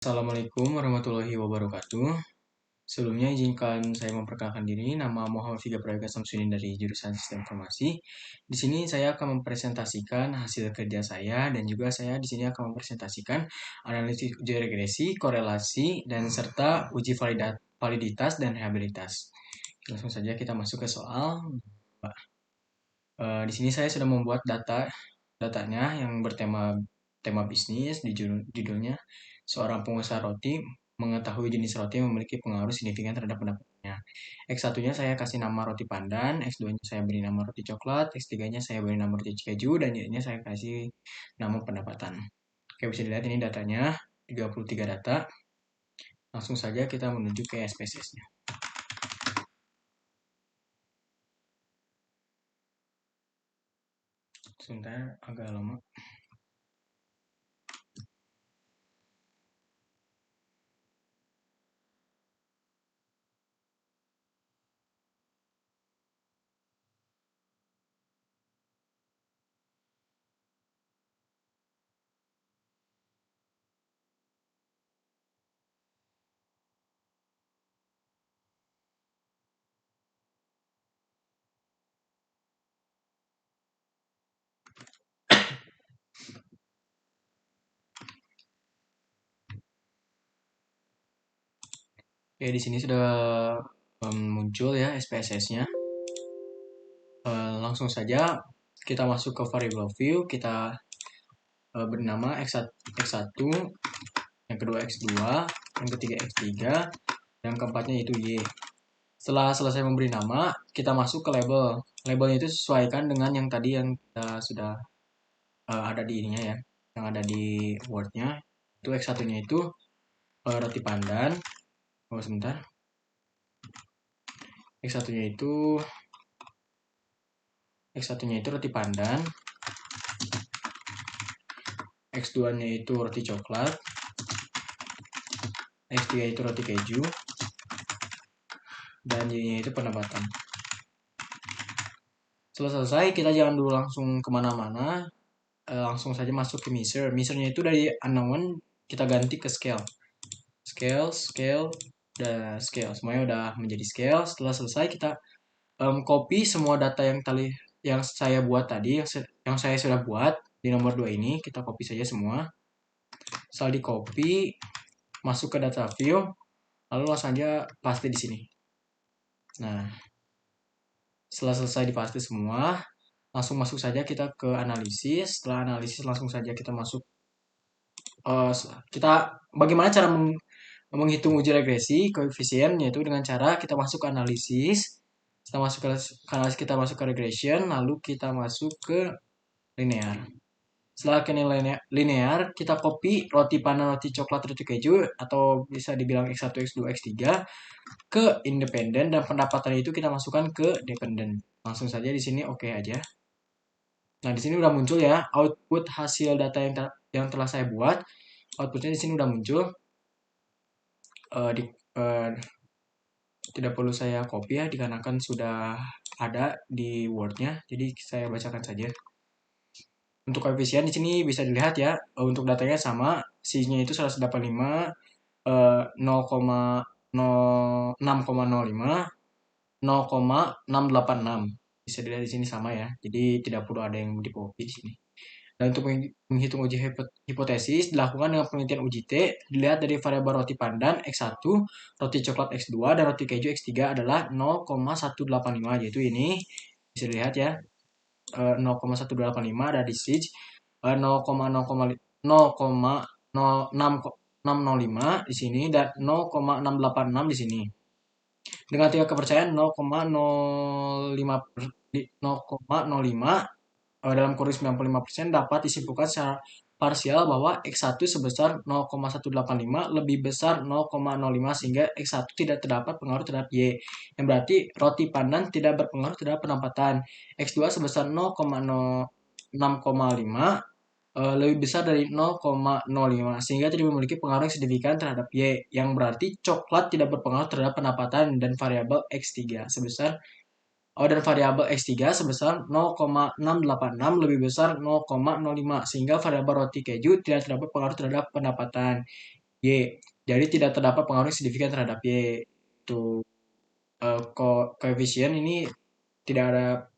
Assalamualaikum warahmatullahi wabarakatuh. Sebelumnya izinkan saya memperkenalkan diri. Nama Muhammad Figa Prayoga Samsudin dari jurusan Sistem Informasi. Di sini saya akan mempresentasikan hasil kerja saya dan juga saya di sini akan mempresentasikan analisis uji regresi, korelasi, dan serta uji validitas dan reliabilitas. Langsung saja kita masuk ke soal. Di sini saya sudah membuat datanya yang tema bisnis di judulnya seorang pengusaha roti mengetahui jenis roti yang memiliki pengaruh signifikan terhadap pendapatannya. X1-nya saya kasih nama roti pandan, X2-nya saya beri nama roti coklat, X3-nya saya beri nama roti keju, dan Y-nya saya kasih nama pendapatan. Oke, bisa dilihat ini datanya, 33 data. Langsung saja kita menuju ke SPSS-nya. Sebentar, agak lama. Oke, di sini sudah muncul ya SPSS-nya. Langsung saja kita masuk ke variable view, kita bernama X1, yang kedua X2, yang ketiga X3, yang keempatnya itu Y. Setelah selesai memberi nama, kita masuk ke label. Labelnya itu sesuaikan dengan yang tadi yang kita sudah ada di ininya ya, yang ada di Word-nya. Itu X1-nya itu roti pandan. Oh, sebentar. X1-nya itu roti pandan. X2-nya itu roti coklat. X3 itu roti keju. Dan Y-nya itu pendapatan. Setelah selesai, kita jangan dulu langsung kemana-mana. Langsung saja masuk ke measure. Measure-nya itu dari unknown, kita ganti ke scale. Scale, dan scale. Semuanya udah menjadi scale. Setelah selesai, kita copy semua data yang saya buat tadi, yang saya sudah buat di nomor 2 ini. Kita copy saja semua. Setelah di copy, masuk ke data view, lalu langsung saja paste di sini. Nah, setelah selesai dipaste semua, langsung masuk saja kita ke analisis. Setelah analisis langsung saja kita masuk bagaimana cara menghitung uji regresi koefisien, yaitu dengan cara kita masuk ke analisis. Setelah masuk ke analisis, kita masuk ke regression, lalu kita masuk ke linear. Setelah ke linear, kita copy roti pandan, roti coklat, roti keju, atau bisa dibilang X1, X2, X3 ke independen, dan pendapatan itu kita masukkan ke dependent. Langsung saja di sini oke aja. Nah, di sini udah muncul ya output hasil data yang telah saya buat. Outputnya di sini udah muncul. Tidak perlu saya copy ya, dikarenakan sudah ada di Word-nya. Jadi saya bacakan saja. Untuk koefisien di sini bisa dilihat ya, untuk datanya sama, C-nya itu 185, 0,6,05, 0,686. Bisa dilihat di sini sama ya. Jadi tidak perlu ada yang di copy di sini. Dan untuk menghitung uji hipotesis dilakukan dengan penelitian uji T, dilihat dari variabel roti pandan X1, roti coklat X2, dan roti keju X3 adalah 0,185, yaitu ini bisa dilihat ya, 0,1285 ada di siege, 0,605 di sini, dan 0,686 di sini. Dengan tingkat kepercayaan 0,05 dalam kurun 95% dapat disimpulkan secara parsial bahwa X1 sebesar 0,185 lebih besar 0,05 sehingga X1 tidak terdapat pengaruh terhadap Y. Yang berarti roti pandan tidak berpengaruh terhadap pendapatan. X2 sebesar 0,6,5 lebih besar dari 0,05 sehingga tidak memiliki pengaruh yang signifikan terhadap Y. Yang berarti coklat tidak berpengaruh terhadap pendapatan dan variabel X3 sebesar dan variabel X3 sebesar 0,686 lebih besar 0,05 sehingga variabel roti keju tidak terdapat pengaruh terhadap pendapatan. Y. Jadi tidak terdapat pengaruh yang signifikan terhadap Y. Itu koefisien ini tidak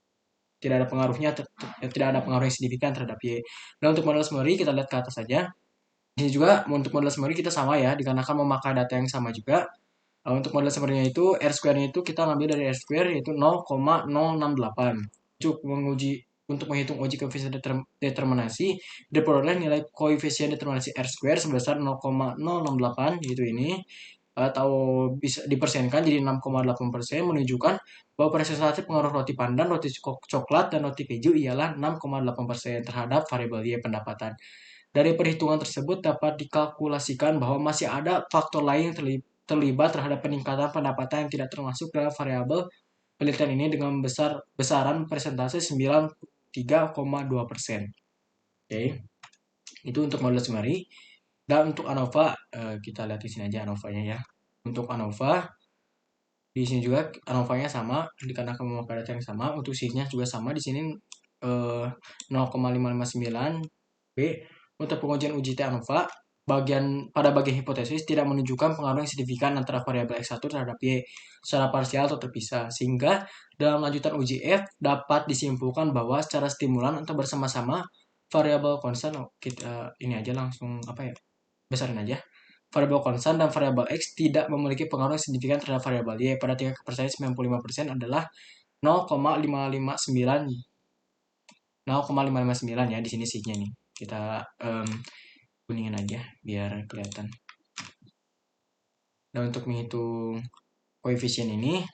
ada pengaruhnya, tidak ada pengaruh yang signifikan terhadap Y. Dan untuk model summary kita lihat ke atas saja. Di sini juga untuk model summary kita sama ya, dikarenakan memakai data yang sama juga. Untuk model summary-nya itu R square-nya itu kita ngambil dari R square yaitu 0,068. Untuk menghitung uji koefisien determinasi diperoleh nilai koefisien determinasi R square sebesar 0,068 yaitu ini, atau bisa dipersenkan jadi 6,8%, menunjukkan bahwa presentasi pengaruh roti pandan, roti coklat, dan roti keju ialah 6,8% terhadap variabel Y pendapatan. Dari perhitungan tersebut dapat dikalkulasikan bahwa masih ada faktor lain yang terlibat terhadap peningkatan pendapatan yang tidak termasuk dalam variabel penelitian ini dengan besaran persentase 93,2%. Oke, itu untuk model summary. Dan untuk ANOVA, kita lihat di sini aja ANOVA-nya ya. Untuk ANOVA, di sini juga ANOVA-nya sama, dikarenakan memakai data yang sama. Untuk C-nya juga sama, di sini 0,559 B. Untuk pengujian uji T ANOVA, pada bagian hipotesis tidak menunjukkan pengaruh yang signifikan antara variabel X1 terhadap Y secara parsial atau terpisah, sehingga dalam lanjutan uji F dapat disimpulkan bahwa secara stimulan atau bersama-sama variabel konstan, kita ini aja langsung besarin aja, variabel konstan dan variabel X tidak memiliki pengaruh yang signifikan terhadap variabel Y. Pada tingkat kepercayaan 95% adalah 0,559 0,559 ya, di sini C-nya nih. Kita kuningin aja biar kelihatan. Dan untuk menghitung koefisien ini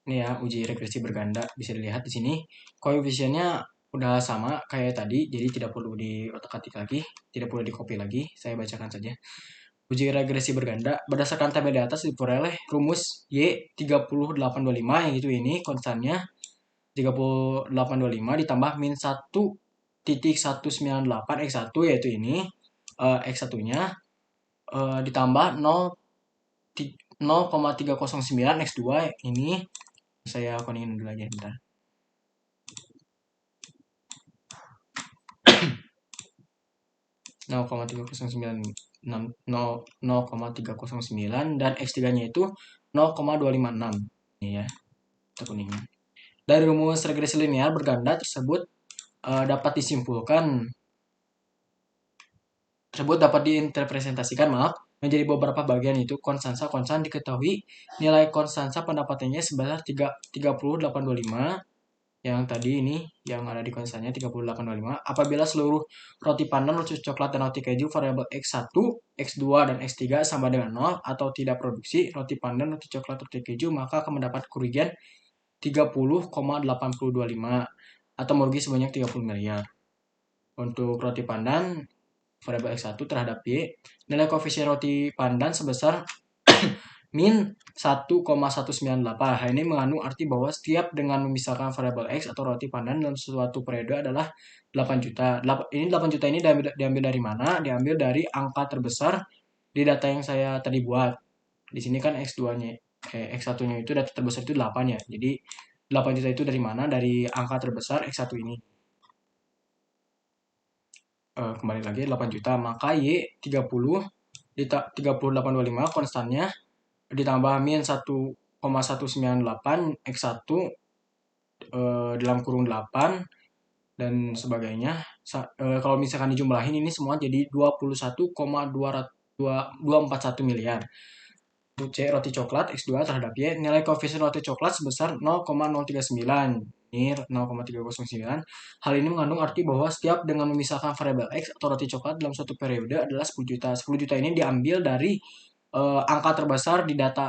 ya, uji regresi berganda bisa dilihat di sini koefisiennya udah sama kayak tadi, jadi tidak perlu diotak-atik lagi, tidak perlu dikopi lagi. Saya bacakan saja. Uji regresi berganda berdasarkan tabel di atas diperoleh rumus Y 3825 yang itu ini konstannya 3825 ditambah min 1,198 X1 yaitu ini, X1-nya ditambah 0,309 X2 ini, saya koningin dulu aja bentar. Nol koma tiga nol sembilan dan X3-nya itu 0,256. Ini ya, kita kuningin. Dari rumus regresi linear berganda tersebut dapat diinterpretasikan menjadi beberapa bagian, itu konstansa konstan diketahui nilai konstansa pendapatannya sebesar 3825 yang tadi ini yang ada di konstannya 3825 apabila seluruh roti pandan, roti coklat, dan roti keju variabel X1, X2, dan X3 sama dengan 0 atau tidak produksi roti pandan, roti coklat, roti keju, maka akan mendapat kerugian 30,8025 atau merugi sebanyak 30 miliar. Untuk roti pandan variabel X1 terhadap Y, nilai koefisien roti pandan sebesar min 1,198. Hal ini mengandung arti bahwa setiap dengan memisahkan variabel X atau roti pandan dalam suatu periode adalah 8 juta. Ini 8 juta ini diambil dari mana? Diambil dari angka terbesar di data yang saya tadi buat. Di sini kan X2-nya, X1-nya itu data terbesar itu 8 ya. Jadi 8 juta itu dari mana? Dari angka terbesar X1 ini. Kembali lagi 8 juta, maka Y 30 3825 konstannya ditambah min 1,198 X1 dalam kurung 8 dan sebagainya. Kalau misalkan dijumlahin ini semua jadi 21,241 miliar. Untuk C roti coklat X2 terhadap Y, nilai koefisien roti coklat sebesar 0,039. Ini 0,309. Hal ini mengandung arti bahwa setiap dengan memisahkan variabel X atau roti coklat dalam suatu periode adalah 10 juta. 10 juta ini diambil dari angka terbesar di data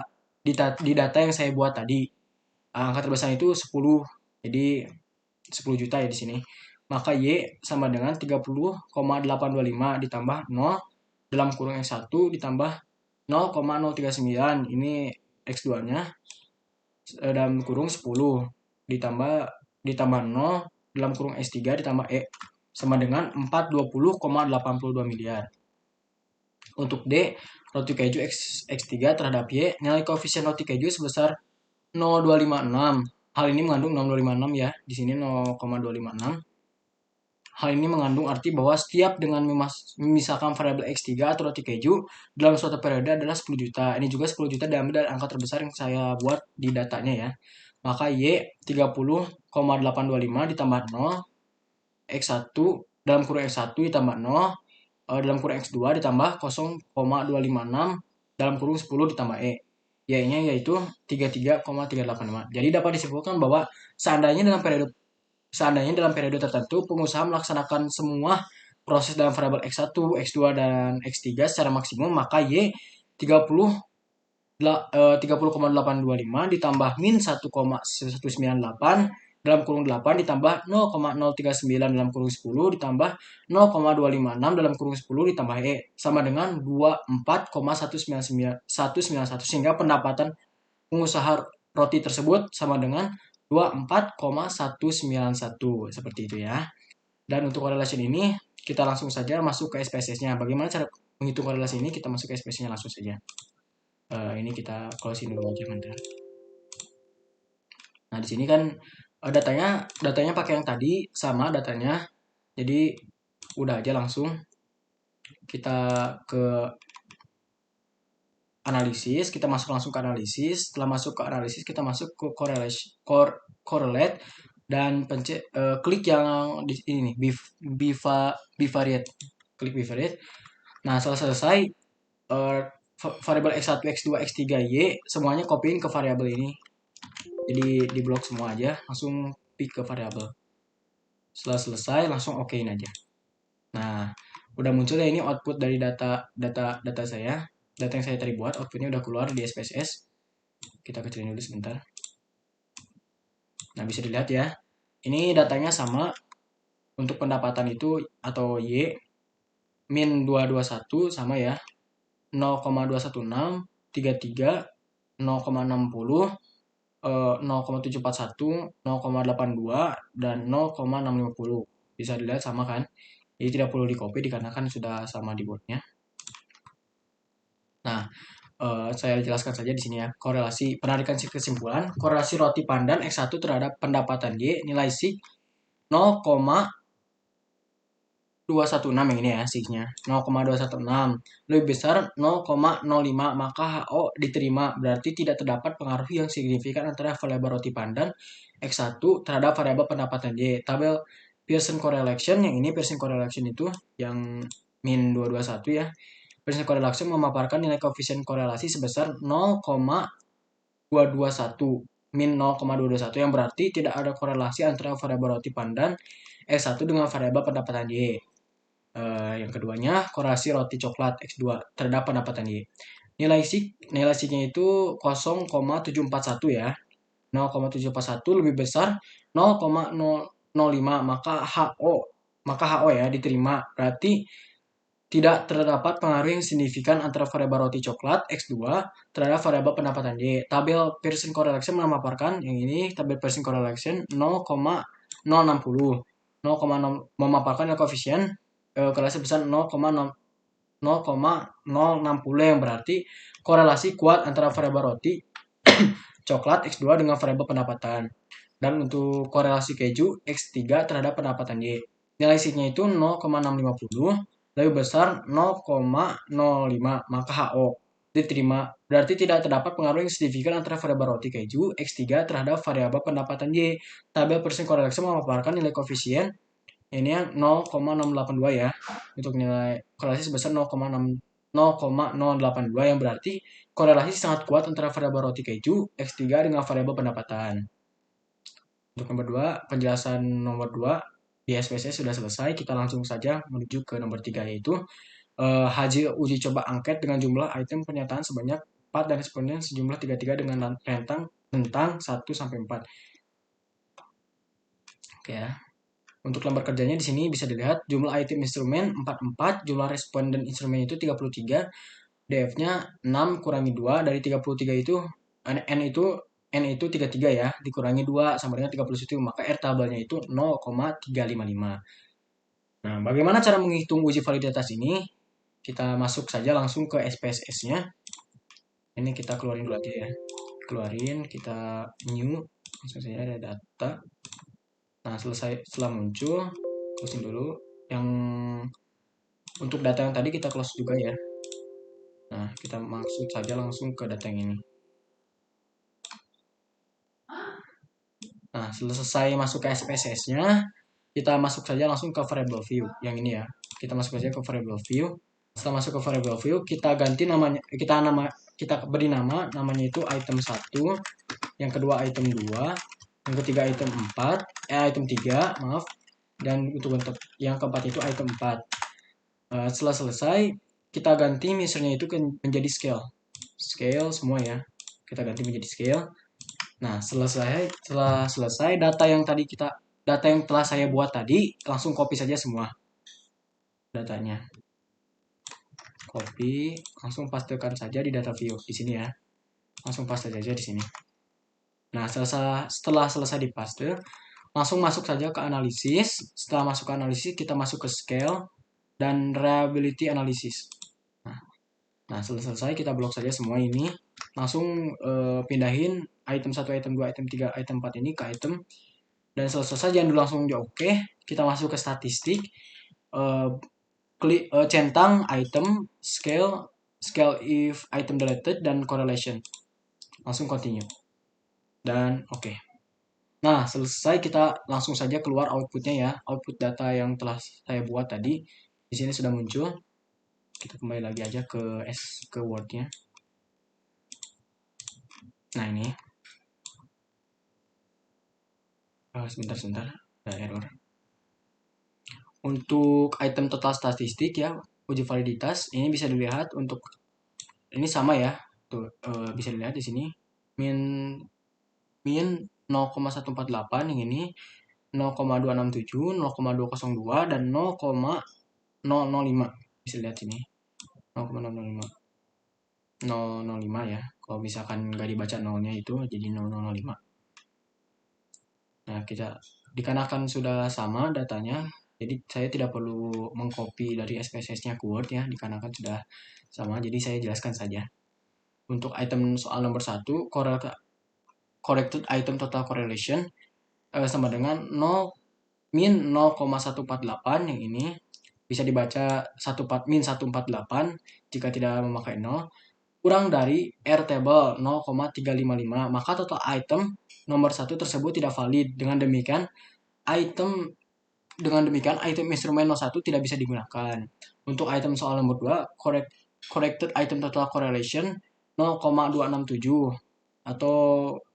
yang saya buat tadi. Angka terbesar itu 10. Jadi 10 juta ya di sini. Maka Y sama dengan 30,825 ditambah 0 dalam kurung X1 ditambah 0,039. Ini X2-nya dalam kurung 10 ditambah 0 dalam kurung S3 ditambah E sama dengan 420,82 miliar. Untuk D, roti keju X3 terhadap Y, nilai koefisien roti keju sebesar 0,256. Hal ini mengandung 0,256 ya. Di sini 0,256. Hal ini mengandung arti bahwa setiap dengan memisahkan variabel X3 atau roti keju dalam suatu periode adalah 10 juta. Ini juga 10 juta diambil dari angka terbesar yang saya buat di datanya ya. Maka Y 30,825 ditambah 0, X1 dalam kurung X1 ditambah 0, dalam kurung X2 ditambah 0,256 dalam kurung 10 ditambah E. Y-nya yaitu 33,385. Jadi dapat disimpulkan bahwa seandainya dalam periode tertentu pengusaha melaksanakan semua proses dalam variabel X1, X2 dan X3 secara maksimum, maka Y 30 30,825 ditambah min 1,198 dalam kurung 8 ditambah 0,039 dalam kurung 10 ditambah 0,256 dalam kurung 10 ditambah E sama dengan 24,191 sehingga pendapatan pengusaha roti tersebut sama dengan 24,191 seperti itu ya. Dan untuk korelasi ini kita langsung saja masuk ke SPSS-nya. Bagaimana cara menghitung korelasi ini? Kita masuk ke SPSS-nya langsung saja. Ini kita closing dulu aja bentar. Nah, di sini kan datanya pakai yang tadi sama datanya. Jadi udah aja langsung kita ke analisis, kita masuk langsung ke analisis. Setelah masuk ke analisis, kita masuk ke correlate dan klik yang di ini nih, bivariate. Klik bivariate. Nah, setelah selesai variabel X1, X2, X3, Y semuanya copyin ke variabel ini. Jadi di blok semua aja, langsung pick ke variabel. Setelah selesai langsung okein aja. Nah, udah muncul ya ini output dari data saya. Data yang saya tadi buat, outputnya udah keluar di SPSS. Kita kecilin dulu sebentar. Nah, bisa dilihat ya. Ini datanya sama untuk pendapatan itu atau Y min 221 sama ya. 0,216, 33, 0,60, 0,741, 0,82, dan 0,650. Bisa dilihat sama kan? Jadi tidak perlu di copy dikarenakan sudah sama di boardnya. Nah, saya jelaskan saja di sini ya. Korelasi penarikan kesimpulan, korelasi roti pandan X1 terhadap pendapatan Y nilai SIG 0,216 yang ini ya SIG-nya 0,216 lebih besar 0,05 maka HO diterima, berarti tidak terdapat pengaruh yang signifikan antara variabel roti pandan X1 terhadap variabel pendapatan Y. Tabel Pearson correlation yang ini Pearson correlation itu yang min 221 ya. Pearson correlation memaparkan nilai koefisien korelasi sebesar 0,221 min 0,221 yang berarti tidak ada korelasi antara variabel roti pandan X1 dengan variabel pendapatan Y. Yang keduanya korelasi roti coklat X2 terhadap pendapatan Y. Nilai SIG-nya itu 0,741 ya. 0,741 lebih besar 0,005 maka HO ya diterima, berarti tidak terdapat pengaruh yang signifikan antara variabel roti coklat X2 terhadap variabel pendapatan Y. Tabel Pearson correlation memaparkan yang ini tabel Pearson correlation 0,060 memaparkan koefisien korelasi besar 0,060 yang berarti korelasi kuat antara variabel roti coklat X2 dengan variabel pendapatan. Dan untuk korelasi keju X3 terhadap pendapatan Y. Nilai SIG-nya itu 0,650 lebih besar 0,05 maka HO diterima, berarti tidak terdapat pengaruh yang signifikan antara variabel roti keju X3 terhadap variabel pendapatan Y. Tabel Pearson correlation memaparkan nilai koefisien ini yang 0,682 ya untuk nilai korelasi sebesar 0,082 yang berarti korelasi sangat kuat antara variabel roti keju X3 dengan variabel pendapatan. Untuk nomor 2, penjelasan nomor 2 di SPSS sudah selesai. Kita langsung saja menuju ke nomor 3 yaitu hasil uji coba angket dengan jumlah item pernyataan sebanyak 4 dan responden sejumlah 33 dengan rentang tentang 1 sampai 4. Oke ya. Untuk lembar kerjanya di sini bisa dilihat jumlah item instrumen 44, jumlah responden instrumen itu 33, DF-nya 6 kurangi 2 dari 33 itu N itu 33 ya, dikurangi 2 sama dengan 31, maka R tabelnya itu 0,355. Nah, bagaimana cara menghitung uji validitas ini? Kita masuk saja langsung ke SPSS-nya. Ini kita keluarin dulu aja ya. Keluarin, kita new, langsung saja ada data. Nah, setelah muncul, closing dulu. Yang untuk data yang tadi kita close juga ya. Nah, kita masuk saja langsung ke data yang ini. Nah, selesai masuk ke SPSS-nya, kita masuk saja langsung ke variable view yang ini ya. Kita masuk saja ke variable view. Setelah masuk ke variable view, kita ganti namanya, kita beri namanya itu item 1, yang kedua item 2, yang ketiga item 4, item 3, maaf. Dan untuk yang keempat itu item 4. Setelah selesai, kita ganti misalnya itu menjadi scale. Scale semua ya. Kita ganti menjadi scale. Nah, setelah selesai data yang telah saya buat tadi, langsung copy saja semua datanya. Copy, langsung pastekan saja di data view di sini ya. Langsung paste saja di sini. Nah, setelah selesai dipaste, langsung masuk saja ke analisis. Setelah masuk ke analisis, kita masuk ke scale dan reliability analysis. Nah, setelah selesai kita blok saja semua ini. Langsung pindahin item 1, item 2, item 3, item 4 ini ke item. Dan setelah selesai jangan dulu langsung di oke. Kita masuk ke statistik. Centang item, scale if item deleted, dan correlation. Langsung continue. Dan oke. Nah, selesai kita langsung saja keluar outputnya ya. Output data yang telah saya buat tadi. Di sini sudah muncul. Kita kembali lagi aja ke Word-nya. Nah, ini. Sebentar. Ada error. Untuk item total statistik ya, uji validitas. Ini bisa dilihat untuk ini sama ya. Tuh, bisa dilihat di sini. Min 0,148 yang ini 0,267, 0,202 dan 0,005. Bisa lihat sini. 0,005. 005 ya. Kalau misalkan nggak dibaca nolnya itu jadi 0,005. Nah, kita dikarenakan sudah sama datanya, jadi saya tidak perlu mengcopy dari SPSS-nya ke Word ya, dikarenakan sudah sama, jadi saya jelaskan saja. Untuk item soal nomor 1, corrected item total correlation sama dengan 0,148 yang ini bisa dibaca min 148 jika tidak memakai 0 kurang dari R table 0,355, maka total item nomor 1 tersebut tidak valid. Dengan demikian item instrumen 01 tidak bisa digunakan. Untuk item soal nomor 2, corrected item total correlation 0,267 atau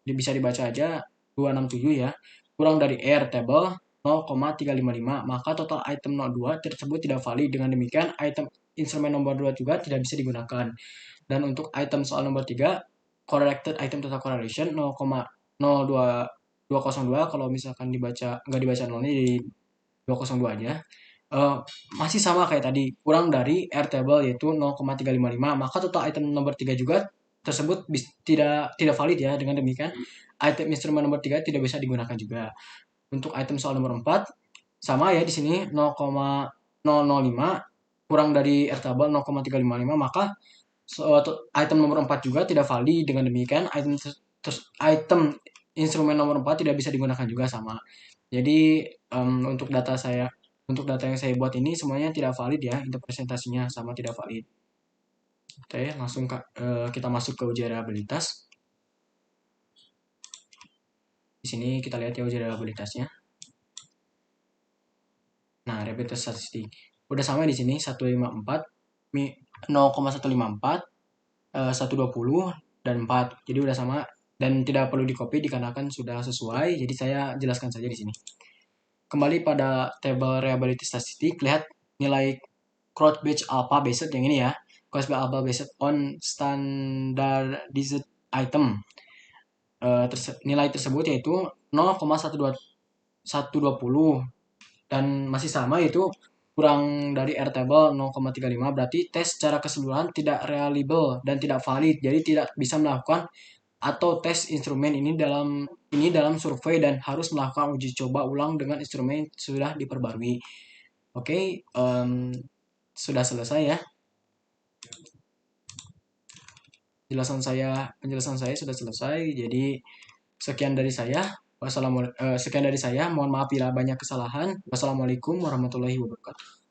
bisa dibaca aja 267 ya, kurang dari R table 0,355, maka total item 02 tersebut tidak valid. Dengan demikian item instrumen nomor 2 juga tidak bisa digunakan. Dan untuk item soal nomor 3, corrected item total correlation 0,202, kalau misalkan nggak dibaca nolnya jadi 202 aja. Masih sama kayak tadi, kurang dari R table yaitu 0,355, maka total item nomor 3 juga tersebut tidak valid ya. Dengan demikian item instrumen nomor 3 tidak bisa digunakan juga. Untuk item soal nomor 4 sama ya, di sini 0,005 kurang dari R table 0,355, maka item nomor 4 juga tidak valid. Dengan demikian item instrumen nomor 4 tidak bisa digunakan juga sama. Jadi untuk data yang saya buat ini semuanya tidak valid ya, interpretasinya sama tidak valid. Oke, langsung kita masuk ke uji reliabilitas. Di sini kita lihat ya uji reliabilitasnya. Nah, reliabilitas statistik udah sama di sini 154, 0,154, 120 dan 4. Jadi udah sama dan tidak perlu di-copy dikarenakan sudah sesuai. Jadi saya jelaskan saja di sini. Kembali pada table reliability statistik, lihat nilai Crouch-Batch alpha based yang ini ya. Crouch-Batch alpha based on standardized item. Nilai tersebut yaitu 0,120 dan masih sama, yaitu kurang dari R table 0,35. Berarti tes secara keseluruhan tidak reliable dan tidak valid. Jadi tidak bisa melakukan atau tes instrumen ini dalam survei dan harus melakukan uji coba ulang dengan instrumen sudah diperbarui. Oke, sudah selesai ya. Penjelasan saya sudah selesai. Jadi sekian dari saya. Sekian dari saya. Mohon maaf bila banyak kesalahan. Wassalamualaikum warahmatullahi wabarakatuh.